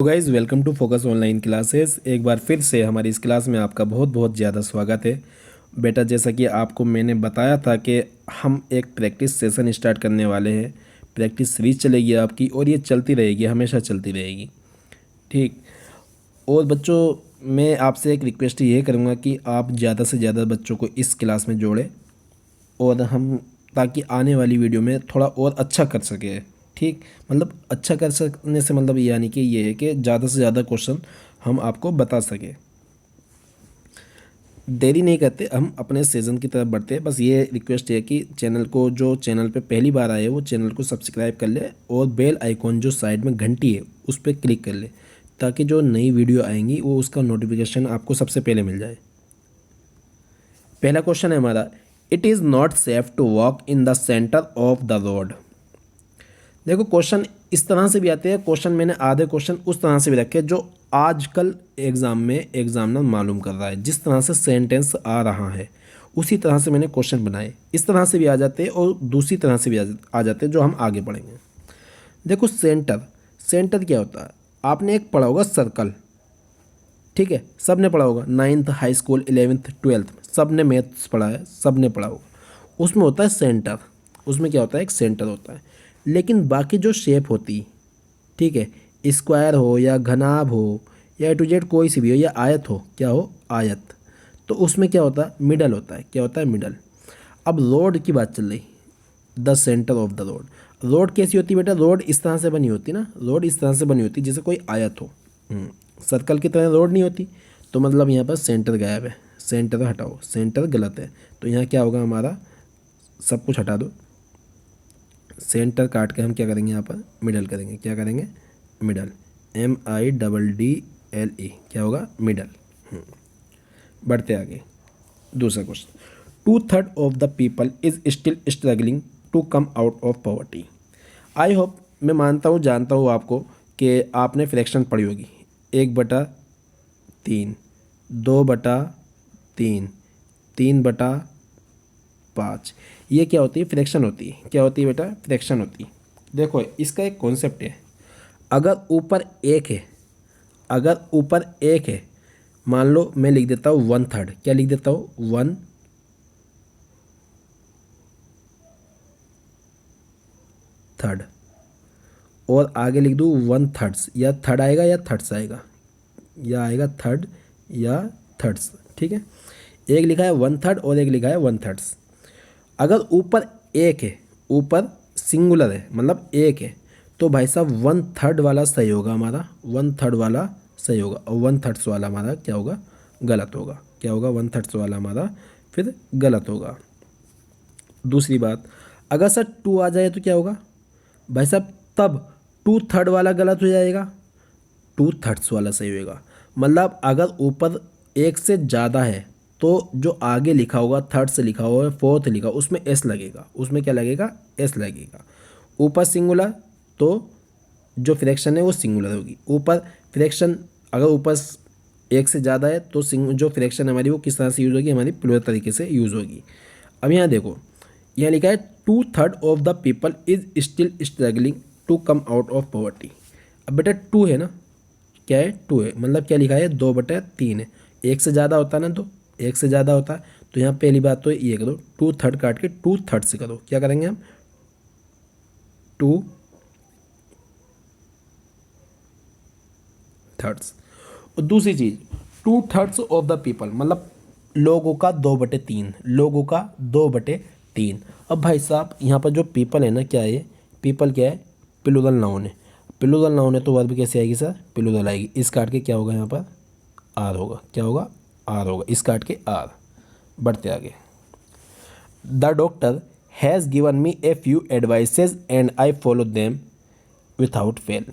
तो guys welcome to Focus online classes. एक बार फिर से हमारी इस क्लास में आपका बहुत बहुत ज़्यादा स्वागत है। बेटा, जैसा कि आपको मैंने बताया था कि हम एक प्रैक्टिस सेशन स्टार्ट करने वाले हैं। प्रैक्टिस सीरीज चलेगी आपकी और ये चलती रहेगी, हमेशा चलती रहेगी। ठीक। और बच्चों, मैं आपसे एक रिक्वेस्ट ये करूँगा कि आप ज़्यादा से ज़्यादा बच्चों को इस क्लास में जोड़ें और हम ताकि आने वाली वीडियो में थोड़ा और अच्छा कर सके। ठीक, मतलब अच्छा कर सकने से मतलब यानी कि ये है कि ज़्यादा से ज़्यादा क्वेश्चन हम आपको बता सके। देरी नहीं करते, हम अपने सेशन की तरफ बढ़ते हैं। बस ये रिक्वेस्ट है कि चैनल को, जो चैनल पे पहली बार आए वो चैनल को सब्सक्राइब कर ले और बेल आइकॉन जो साइड में घंटी है उस पर क्लिक कर ले, ताकि जो नई वीडियो आएंगी वो उसका नोटिफिकेशन आपको सबसे पहले मिल जाए। पहला क्वेश्चन है हमारा, it is not safe to walk in the centre of the road. देखो, क्वेश्चन इस तरह से भी आते हैं। क्वेश्चन मैंने आधे क्वेश्चन उस तरह से भी रखे जो आजकल एग्ज़ाम में एग्जामिनर मालूम कर रहा है। जिस तरह से सेंटेंस आ रहा है उसी तरह से मैंने क्वेश्चन बनाए। इस तरह से भी आ जाते हैं और दूसरी तरह से भी आ जाते हैं, जो हम आगे पढ़ेंगे। देखो, सेंटर, सेंटर क्या होता है? आपने एक पढ़ा होगा सर्कल। ठीक है, सब ने पढ़ा होगा, 9th high school 11th 12th में सब ने मैथ्स पढ़ा है, सब ने पढ़ा होगा। उसमें होता है सेंटर। उसमें क्या होता है? एक सेंटर होता है। लेकिन बाकी जो शेप होती, ठीक है, स्क्वायर हो या घनाभ हो या ए टू जेड कोई सी भी हो या आयत हो, क्या हो? आयत। तो उसमें क्या होता है? मिडल होता है। क्या होता है? मिडल। अब रोड की बात चल रही, the centre of the road. Road कैसी होती है बेटा? रोड इस तरह से बनी होती ना, रोड इस तरह से बनी होती जैसे कोई आयत हो। सर्कल की तरह रोड नहीं होती। तो मतलब यहाँ पर सेंटर गायब है, सेंटर हटाओ, सेंटर गलत है। तो यहाँ क्या होगा हमारा? सब कुछ हटा दो, सेंटर काट के हम क्या करेंगे? यहाँ पर मिडल करेंगे। क्या करेंगे? मिडल। MIDDLE क्या होगा? मिडल। बढ़ते आगे। दूसरा question, 2/3 of the people is still struggling to come out of poverty. I hope, मैं मानता हूँ, जानता हूँ आपको कि आपने फ्रैक्शन पढ़ी होगी। 1/3, 2/3, 3/5। ये क्या होती है? फ्रैक्शन होती है। क्या होती है बेटा? फ्रैक्शन होती है। देखो, इसका एक कॉन्सेप्ट है। अगर ऊपर एक है, अगर ऊपर एक है, मान लो मैं लिख देता हूँ 1/3। क्या लिख देता हूँ? 1/3। और आगे लिख दूँ 1/3, या थर्ड आएगा या थर्ड्स आएगा, या आएगा थर्ड या थर्ड्स। ठीक है, एक लिखा है 1/3 और एक लिखा है 1/3। अगर ऊपर एक है, ऊपर सिंगुलर है, मतलब एक है, तो भाई साहब 1/3 वाला सही होगा हमारा, 1/3 वाला सही होगा। और 1/3 वाला हमारा क्या होगा? गलत होगा। क्या होगा? 1/3 वाला हमारा फिर गलत होगा। दूसरी बात, अगर सर 2 आ जाए तो क्या होगा भाई साहब? तब 2/3 वाला गलत हो जाएगा, 2/3 वाला सही होगा। मतलब अगर ऊपर एक से ज़्यादा है तो जो आगे लिखा होगा, थर्ड से लिखा होगा, फोर्थ लिखा, उसमें एस लगेगा। उसमें क्या लगेगा? एस लगेगा। ऊपर सिंगुलर तो जो फ्रैक्शन है वो सिंगुलर होगी। ऊपर फ्रैक्शन अगर ऊपर एक से ज़्यादा है तो जो फ्रैक्शन हमारी वो किस तरह से यूज़ होगी? हमारी प्लूरल तरीके से यूज़ होगी। अब यहाँ देखो, यहाँ लिखा है 2/3 of the people is still struggling to come out of poverty. अब बेटा 2 है ना, क्या है? 2 है, मतलब क्या लिखा है? 2/3 है। एक से ज़्यादा होता है ना, तो एक से ज़्यादा होता है। तो यहाँ पहली बात तो ये करो, 2/3 काट के 2/3 से करो। क्या करेंगे हम? 2/3। और दूसरी चीज़, 2/3 ऑफ द पीपल मतलब लोगों का 2/3, लोगों का 2/3। अब भाई साहब यहाँ पर जो पीपल है ना, क्या है? पीपल क्या है? प्लूरल नाउन है। प्लूरल नाउन है तो वर्ब कैसे आएगी सर? प्लूरल आएगी। इस काट के क्या होगा? यहाँ पर आर होगा। क्या होगा? आर होगा। इस काट के आर। बढ़ते आगे। The doctor has given me a few advices and I follow them without fail.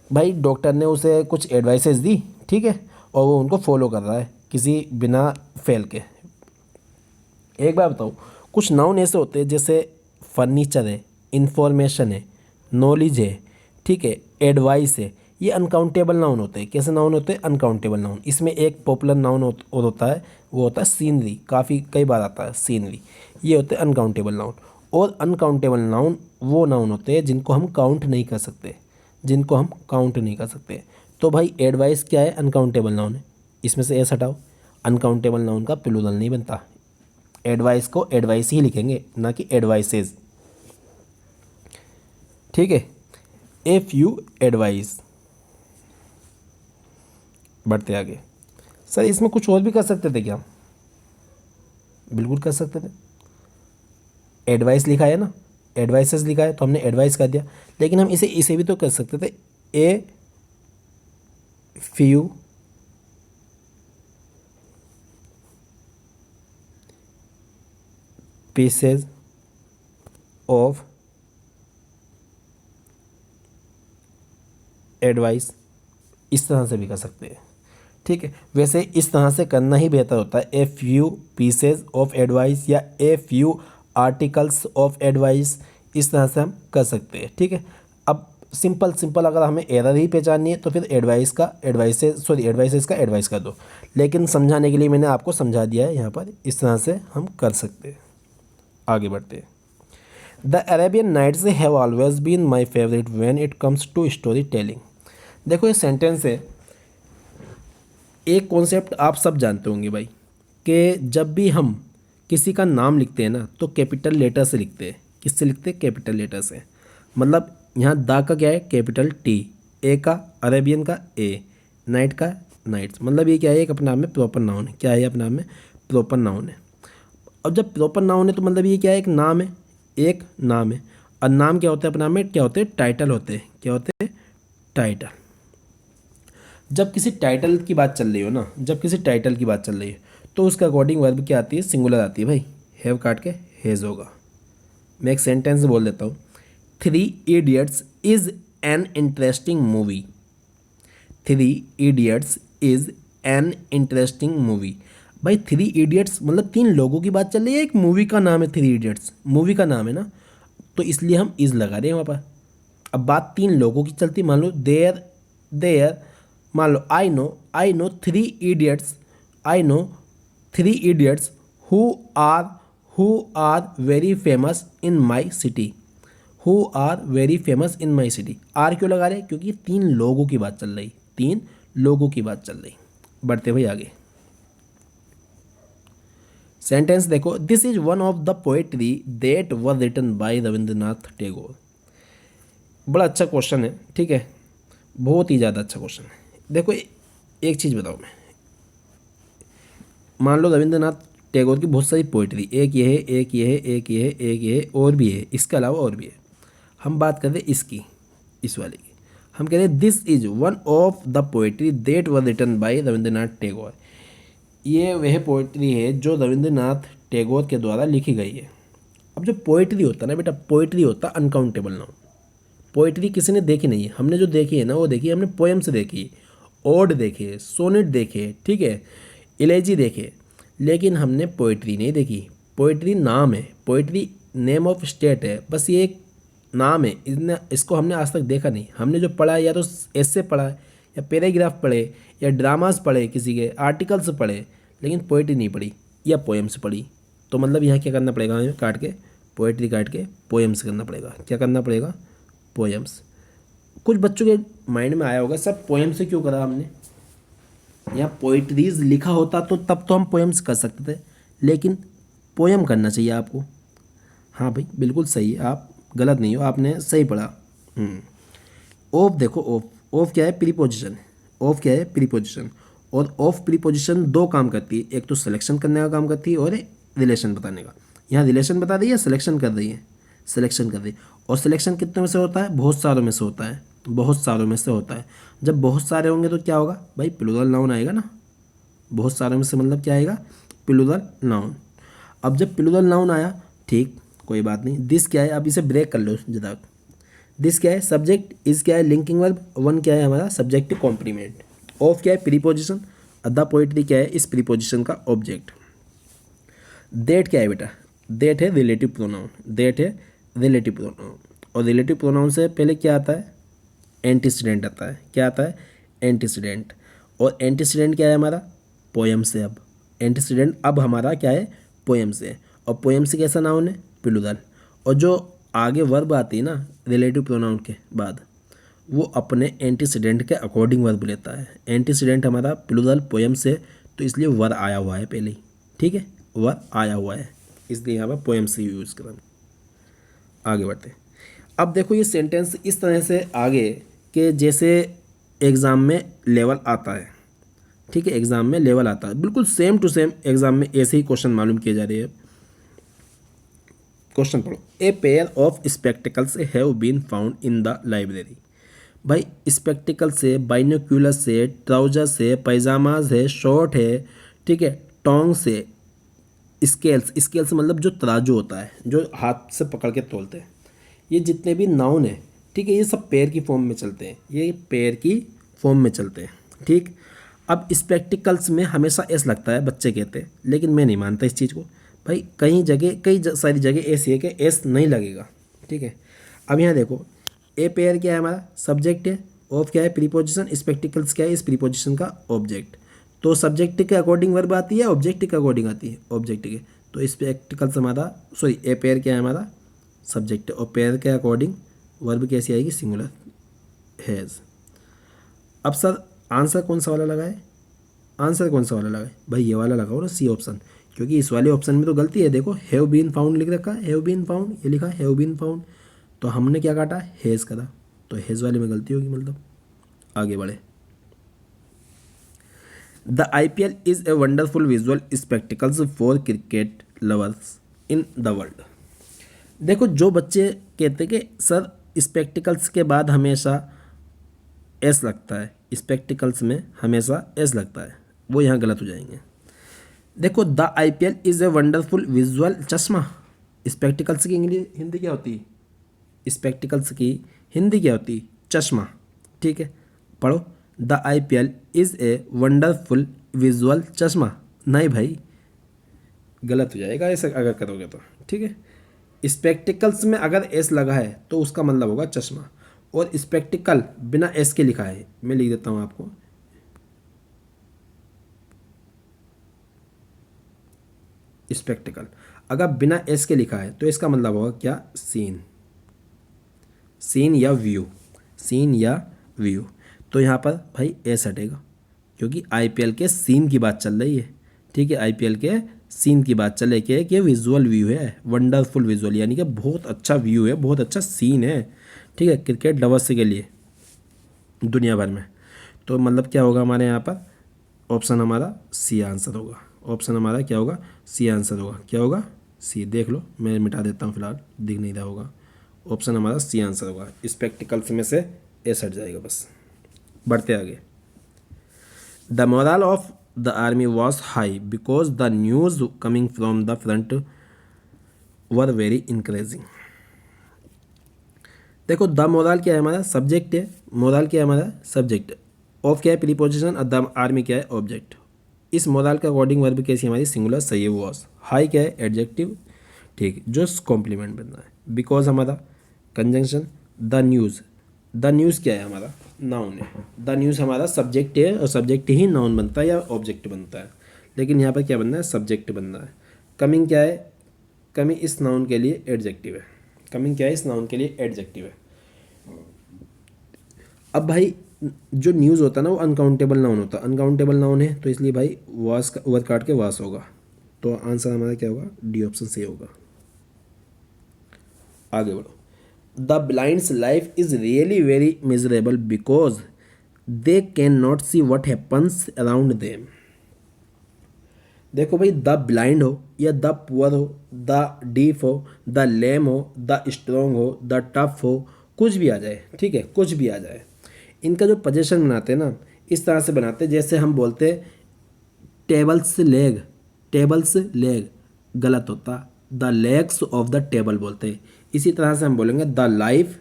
भाई डॉक्टर ने उसे कुछ एडवाइसेस दी, ठीक है, और वो उनको फॉलो कर रहा है किसी बिना फेल के। एक बार बताओ, कुछ नाउन ऐसे होते हैं जैसे फर्नीचर है, इंफॉर्मेशन है, नॉलेज है, ठीक है, एडवाइस है। ये अनकाउंटेबल नाउन होते हैं। कैसे नाउन होते हैं? Uncountable noun. इसमें एक पॉपुलर नाउन और होता है, वो होता है सीनरी। काफ़ी कई बार आता है सीनरी। ये होते हैं अनकाउंटेबल नाउन। और अनकाउंटेबल नाउन वो नाउन होते हैं जिनको हम काउंट नहीं कर सकते, जिनको हम काउंट नहीं कर सकते। तो तो भाई एडवाइस क्या है, अनकाउंटेबल नाउन है, इसमें से एस हटाओ, अनकाउंटेबल नाउन का प्लूरल नहीं बनता। एडवाइस को एडवाइस ही लिखेंगे, ना कि एडवाइसेज। ठीक है, इफ यू एडवाइस। बढ़ते आगे। सर इसमें कुछ और भी कर सकते थे क्या? बिल्कुल कर सकते थे। एडवाइस लिखा है ना, एडवाइसेस लिखा है तो हमने एडवाइस कर दिया, लेकिन हम इसे इसे भी तो कर सकते थे, ए फ्यू पीसेज ऑफ एडवाइस, इस तरह से भी कर सकते हैं। ठीक है, वैसे इस तरह से करना ही बेहतर होता है, a few pieces of advice या a few articles of advice, इस तरह से हम कर सकते हैं। ठीक है, अब सिंपल सिंपल अगर हमें एरर ही पहचाननी है तो फिर एडवाइसेस का एडवाइस कर दो, लेकिन समझाने के लिए मैंने आपको समझा दिया है यहाँ पर, इस तरह से हम कर सकते हैं। आगे बढ़ते हैं। The Arabian Nights have always been my favourite when it comes to story telling. देखो ये सेंटेंस है, एक कॉन्सेप्ट आप सब जानते होंगे भाई, कि जब भी हम किसी का नाम लिखते हैं ना तो कैपिटल लेटर से लिखते हैं। किससे लिखते हैं? कैपिटल लेटर से। मतलब यहाँ दा का क्या है? कैपिटल टी, ए का अरेबियन का ए, नाइट का नाइट्स। मतलब ये क्या है? एक अपने आप में प्रॉपर नाउन है। क्या है? अपने आप में प्रॉपर नाउन है। अब जब प्रॉपर नाउन है तो मतलब ये क्या है? एक नाम है, एक नाम है। और नाम क्या होता है? अपने आप में क्या होते हैं? टाइटल होते हैं। क्या होते हैं? टाइटल। जब किसी टाइटल की बात चल रही हो ना, जब किसी टाइटल की बात चल रही है तो उसके अकॉर्डिंग वर्ब क्या आती है? सिंगुलर आती है भाई। हैव काट के हैज़ होगा। मैं एक सेंटेंस बोल देता हूँ, 3 idiots is an interesting movie. 3 idiots is an interesting movie. भाई 3 इडियट्स मतलब 3 लोगों की बात चल रही है, एक मूवी का नाम है 3 इडियट्स, मूवी का नाम है ना, तो इसलिए हम इज़ लगा रहे हैं वहाँ पर। अब बात 3 लोगों की चलती, मान लो देयर मान लो I know 3 idiots, I know 3 idiots who are very famous in my city. Who are very famous in my city. आर क्यों लगा रहे? क्योंकि 3 लोगों की बात चल रही, 3 लोगों की बात चल रही। बढ़ते भाई आगे। सेंटेंस देखो, this is one of the poetry that was written by Rabindranath Tagore. बड़ा अच्छा क्वेश्चन है, ठीक है, बहुत ही ज़्यादा अच्छा क्वेश्चन है। देखो एक चीज़ बताओ मैं, मान लो रविंद्रनाथ टैगोर की बहुत सारी पोइट्री, एक ये है, एक ये है, एक ये है, एक ये है, और भी है, इसके अलावा और भी है। हम बात कर रहे हैं इसकी, इस वाले की। हम कह रहे हैं this is one of the poetry that was written by Rabindranath Tagore. ये वह पोइट्री है जो रविंद्रनाथ टैगोर के द्वारा लिखी गई है। अब जो पोइट्री होता है ना बेटा, पोइट्री होता है अनकाउंटेबल नाउन। पोइट्री किसी ने देखी नहीं है, हमने जो देखी है ना वो देखी है हमने पोएम्स देखी, ओड देखे, सोनेट देखे, ठीक है, इलेजी देखे, लेकिन हमने पोइट्री नहीं देखी। पोइट्री नाम है, पोइट्री नेम ऑफ स्टेट है, बस ये एक नाम है, इसको हमने आज तक देखा नहीं। हमने जो पढ़ा है या तो ऐसे पढ़ा है, या पैराग्राफ पढ़े, या ड्रामास पढ़े, किसी के आर्टिकल्स पढ़े, लेकिन पोइट्री नहीं पढ़ी या पोएम्स पढ़ी। तो मतलब यहाँ क्या करना पड़ेगा हमें? काट के पोइट्री काट के पोएम्स करना पड़ेगा। क्या करना पड़ेगा? पोएम्स। कुछ बच्चों के माइंड में आया होगा, सब पोएम से क्यों करा हमने? यहाँ पोइट्रीज लिखा होता तो तब तो हम पोएम्स कर सकते थे, लेकिन पोएम करना चाहिए आपको। हाँ भाई बिल्कुल सही है, आप गलत नहीं हो, आपने सही पढ़ा। ऑफ देखो, ऑफ क्या है? प्रीपोजिशन। ऑफ क्या है? प्रीपोजिशन। और ऑफ प्रीपोजिशन 2 काम करती है, एक तो सिलेक्शन करने का काम करती है और रिलेशन बताने का। यहाँ रिलेशन बता रही है, सिलेक्शन कर रही है, सिलेक्शन कर रही है। और सिलेक्शन कितने में से होता है? बहुत सारों में से होता है, बहुत सारों में से होता है। जब बहुत सारे होंगे तो क्या होगा भाई? प्लूरल नाउन आएगा ना। बहुत सारों में से मतलब क्या आएगा? Plural noun. अब जब प्लूरल नाउन आया, ठीक, कोई बात नहीं। दिस क्या है? अब इसे ब्रेक कर लो जरा। दिस क्या है? सब्जेक्ट। इज क्या है? Linking verb. वन क्या है हमारा? Subjective complement. ऑफ क्या है? प्रीपोजिशन। द पोइट्री क्या है? इस प्रीपोजिशन का ऑब्जेक्ट। दैट क्या है बेटा? दैट है रिलेटिव प्रोनाउन। दैट है रिलेटिव प्रोनाउन। और रिलेटिव प्रोनाउन से पहले क्या आता है? एंटीसीडेंट आता है। क्या आता है? एंटीसीडेंट। और एंटीसीडेंट क्या है हमारा? पोएम से। अब एंटीसीडेंट अब हमारा क्या है? पोएम से। और पोएम से कैसा नाउन है? प्लूरल। और जो आगे वर्ब आती है ना रिलेटिव प्रोनाउन के बाद, वो अपने एंटीसीडेंट के अकॉर्डिंग वर्ब लेता है। एंटीसीडेंट हमारा प्लूरल पोएम से, तो इसलिए वर आया हुआ है पहले ही, ठीक है, वर आया हुआ है, इसलिए यहाँ पर पोएम से यूज़ करें। आगे बढ़ते हैं। अब देखो ये सेंटेंस इस तरह से आगे कि जैसे एग्ज़ाम में लेवल आता है, ठीक है, एग्ज़ाम में लेवल आता है, बिल्कुल सेम टू सेम एग्ज़ाम में ऐसे ही क्वेश्चन मालूम किए जा रहे हैं। क्वेश्चन पढ़ो। A pair of spectacles have been found in the library. भाई स्पेक्टिकल से, बाइनोक्यूलर से, ट्राउजर से, पैजामाज है, शॉर्ट है, ठीक है, टोंग से, स्केल्स, स्केल्स मतलब जो तराजू होता है जो हाथ से पकड़ के तोलते हैं, ये जितने भी नाउन है, ठीक है, ये सब पेयर की फॉर्म में चलते हैं, ये पेयर की फॉर्म में चलते हैं, ठीक। अब स्पेक्टिकल्स में हमेशा एस लगता है, बच्चे कहते हैं, लेकिन मैं नहीं मानता इस चीज़ को। भाई कई जगह, सारी जगह ऐसी है कि एस नहीं लगेगा, ठीक है। अब यहाँ देखो, ए पेयर क्या है हमारा, सब्जेक्ट है, ऑफ क्या है, प्रीपोजिशन, स्पेक्टिकल्स क्या है, इस प्रीपोजिशन का ऑब्जेक्ट। तो सब्जेक्ट के अकॉर्डिंग वर्ब आती है, ऑब्जेक्ट के अकॉर्डिंग आती है, ऑब्जेक्ट के। तो स्पेक्टिकल्स हमारा, सॉरी, ए पेयर क्या है हमारा, सब्जेक्ट, और पेयर के अकॉर्डिंग वर्ब कैसी आएगी, सिंगुलर, हैज़। अब सर आंसर कौन सा वाला लगाए, आंसर कौन सा वाला लगाए, भाई ये वाला लगाओ ना, सी ऑप्शन, क्योंकि इस वाले ऑप्शन में तो गलती है। देखो हैव बीन फाउंड लिख रखा है, हैव बीन फाउंड, ये लिखा है हैव बीन फाउंड, तो हमने क्या काटा, हैज़ करा, तो हैज़ वाले में गलती होगी, मतलब। आगे बढ़े। The IPL is a wonderful visual spectacles for cricket lovers in the world. देखो जो बच्चे कहते हैं कि सर स्पेक्टिकल्स के बाद हमेशा एस लगता है, स्पेक्टिकल्स में हमेशा एस लगता है, वो यहाँ गलत हो जाएंगे। देखो the IPL is a wonderful visual चश्मा, स्पेक्टिकल्स की इंग्लिश हिंदी क्या होती है, स्पेक्टिकल्स की हिंदी क्या होती है, चश्मा, ठीक है। पढ़ो, the IPL is a wonderful visual चश्मा, नहीं भाई गलत हो जाएगा ऐसा अगर करोगे तो, ठीक है। स्पेक्टिकल्स में अगर एस लगा है तो उसका मतलब होगा चश्मा, और स्पेक्टिकल बिना एस के लिखा है, मैं लिख देता हूँ आपको, स्पेक्टिकल अगर बिना एस के लिखा है तो इसका मतलब होगा क्या, सीन, सीन या व्यू, सीन या व्यू। तो यहाँ पर भाई एस हटेगा, क्योंकि IPL के सीन की बात चल रही है, ठीक है, IPL के सीन की बात चल रही है कि विजुअल व्यू है, वंडरफुल विजुअल, यानी कि बहुत अच्छा व्यू है, बहुत अच्छा सीन है, ठीक है, क्रिकेट लवर्स के लिए दुनिया भर में। तो मतलब क्या होगा हमारे यहाँ पर, ऑप्शन हमारा सी आंसर होगा, ऑप्शन हमारा क्या होगा, सी आंसर होगा, क्या होगा, सी। देख लो मैं मिटा देता हूँ फिलहाल, दिख नहीं रहा होगा, ऑप्शन हमारा सी आंसर होगा, स्पेक्टिकल्स में से एस हट जाएगा बस। बढ़ते आगे। The moral of the army was high because the news coming from the front were very encouraging. देखो द मोरल क्या है हमारा, सब्जेक्ट है, मोरल क्या है हमारा, सब्जेक्ट, ऑफ क्या है, प्रीपोजिशन, और द आर्मी क्या है, ऑब्जेक्ट। इस मोरल का अकॉर्डिंग वर्ब कैसी हमारी, सिंगुलर, सही है, वॉज। हाई क्या है, एडजेक्टिव, ठीक, जो कॉम्प्लीमेंट बनना है। बिकॉज हमारा conjunction, the news, the news क्या है हमारा, नाउन है, द न्यूज़ हमारा सब्जेक्ट है, और सब्जेक्ट ही नाउन बनता है या ऑब्जेक्ट बनता है, लेकिन यहाँ पर क्या बनना है, सब्जेक्ट बनना है। कमिंग क्या है, कमिंग इस नाउन के लिए एडजेक्टिव है, कमिंग क्या है, इस नाउन के लिए एडजेक्टिव है। अब भाई जो न्यूज़ होता है ना वो अनकाउंटेबल नाउन होता है, अनकाउंटेबल नाउन है, तो इसलिए भाई वास का वर्ड काट के वास होगा, तो आंसर हमारा क्या होगा, डी ऑप्शन से होगा। आगे बढ़ो। The blinds life is really very miserable because they can not see what happens around them. देखो भाई द ब्लाइंड हो या द पुअर हो, द डीफ हो, द लेम हो, द स्ट्रोंग हो, द टफ हो, कुछ भी आ जाए, ठीक है, कुछ भी आ जाए, इनका जो पोजीशन बनाते हैं ना इस तरह से बनाते हैं जैसे हम बोलते हैं टेबल्स लेग, टेबल्स लेग गलत होता, the legs of the table बोलते हैं। इसी तरह से हम बोलेंगे the life,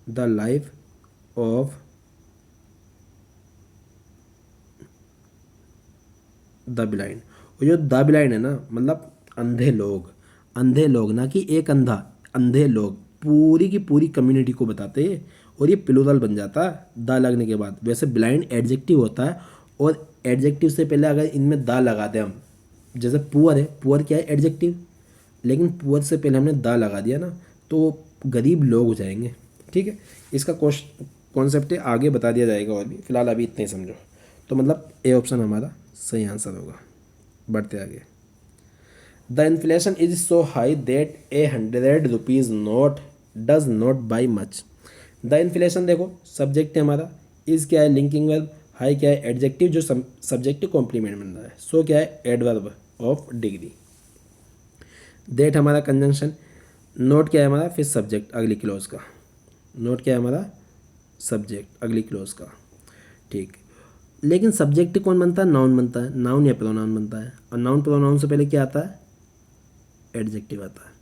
the life of the blind. और जो द ब्लाइंड है ना मतलब अंधे लोग, अंधे लोग, ना कि एक अंधा, अंधे लोग, पूरी की पूरी कम्युनिटी को बताते हैं, और ये प्लूरल बन जाता है द लगने के बाद। वैसे ब्लाइंड एडजेक्टिव होता है, और एडजेक्टिव से पहले अगर इनमें द लगा दें हम, जैसे पुअर है, पुअर क्या है, एडजेक्टिव, लेकिन पुअर से पहले हमने द लगा दिया ना तो गरीब लोग हो जाएंगे। ठीक है, इसका कॉन्सेप्ट आगे बता दिया जाएगा और भी, फिलहाल अभी इतने ही समझो। तो मतलब ए ऑप्शन हमारा सही आंसर होगा। बढ़ते आगे। The inflation is so high that ₹100 note does not by much. The inflation देखो सब्जेक्ट है हमारा, इज क्या है लिंकिंग वर्ब, हाई क्या है एडजेक्टिव जो सब्जेक्टिव कॉम्प्लीमेंट बन रहा है, सो क्या है एडवर्ब ऑफ डिग्री, दैट हमारा कंजंक्शन, नोट क्या है हमारा फिर सब्जेक्ट अगली क्लोज का, नोट क्या है हमारा सब्जेक्ट अगली क्लोज का। ठीक, लेकिन सब्जेक्ट कौन बनता है, नाउन बनता है, नाउन या प्रोनाउन बनता है, और नाउन प्रोनाउन से पहले क्या आता है एडजेक्टिव आता है।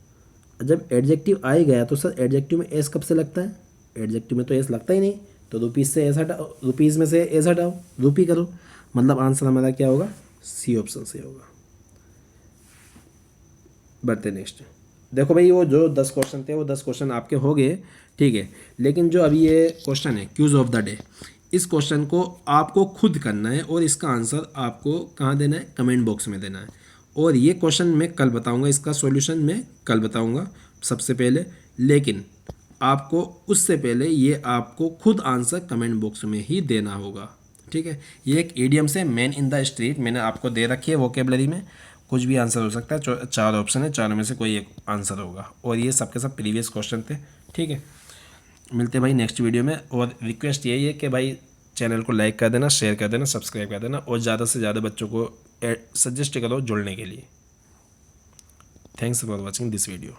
और जब एडजेक्टिव आ ही गया तो सर एडजेक्टिव में एस कब से लगता है, एडजेक्टिव में तो एस लगता ही नहीं, तो रुपीज़ से एस हटाओ, रुपीज़ में से एस हटाओ, रूपी करो, मतलब आंसर हमारा क्या होगा, सी ऑप्शन से होगा। बढ़ते नेक्स्ट। देखो भाई वो जो 10 क्वेश्चन थे वो 10 क्वेश्चन आपके हो गए, ठीक है, लेकिन जो अभी ये क्वेश्चन है क्यूज ऑफ द डे, इस क्वेश्चन को आपको खुद करना है और इसका आंसर आपको कहाँ देना है, कमेंट बॉक्स में देना है। और ये क्वेश्चन मैं कल बताऊंगा, इसका सॉल्यूशन मैं कल बताऊंगा सबसे पहले, लेकिन आपको उससे पहले ये आपको खुद आंसर कमेंट बॉक्स में ही देना होगा। ठीक है, ये एक ईडियम से मैन इन द स्ट्रीट मैंने आपको दे रखी है वोकेबलरी में, कुछ भी आंसर हो सकता है, 4 ऑप्शन है, 4 में से कोई एक आंसर होगा, और ये सबके सब प्रीवियस क्वेश्चन थे। ठीक है, मिलते हैं भाई नेक्स्ट वीडियो में, और रिक्वेस्ट यही है कि भाई चैनल को लाइक कर देना, शेयर कर देना, सब्सक्राइब कर देना, और ज़्यादा से ज़्यादा बच्चों को सजेस्ट करो जुड़ने के लिए। Thanks for watching this video.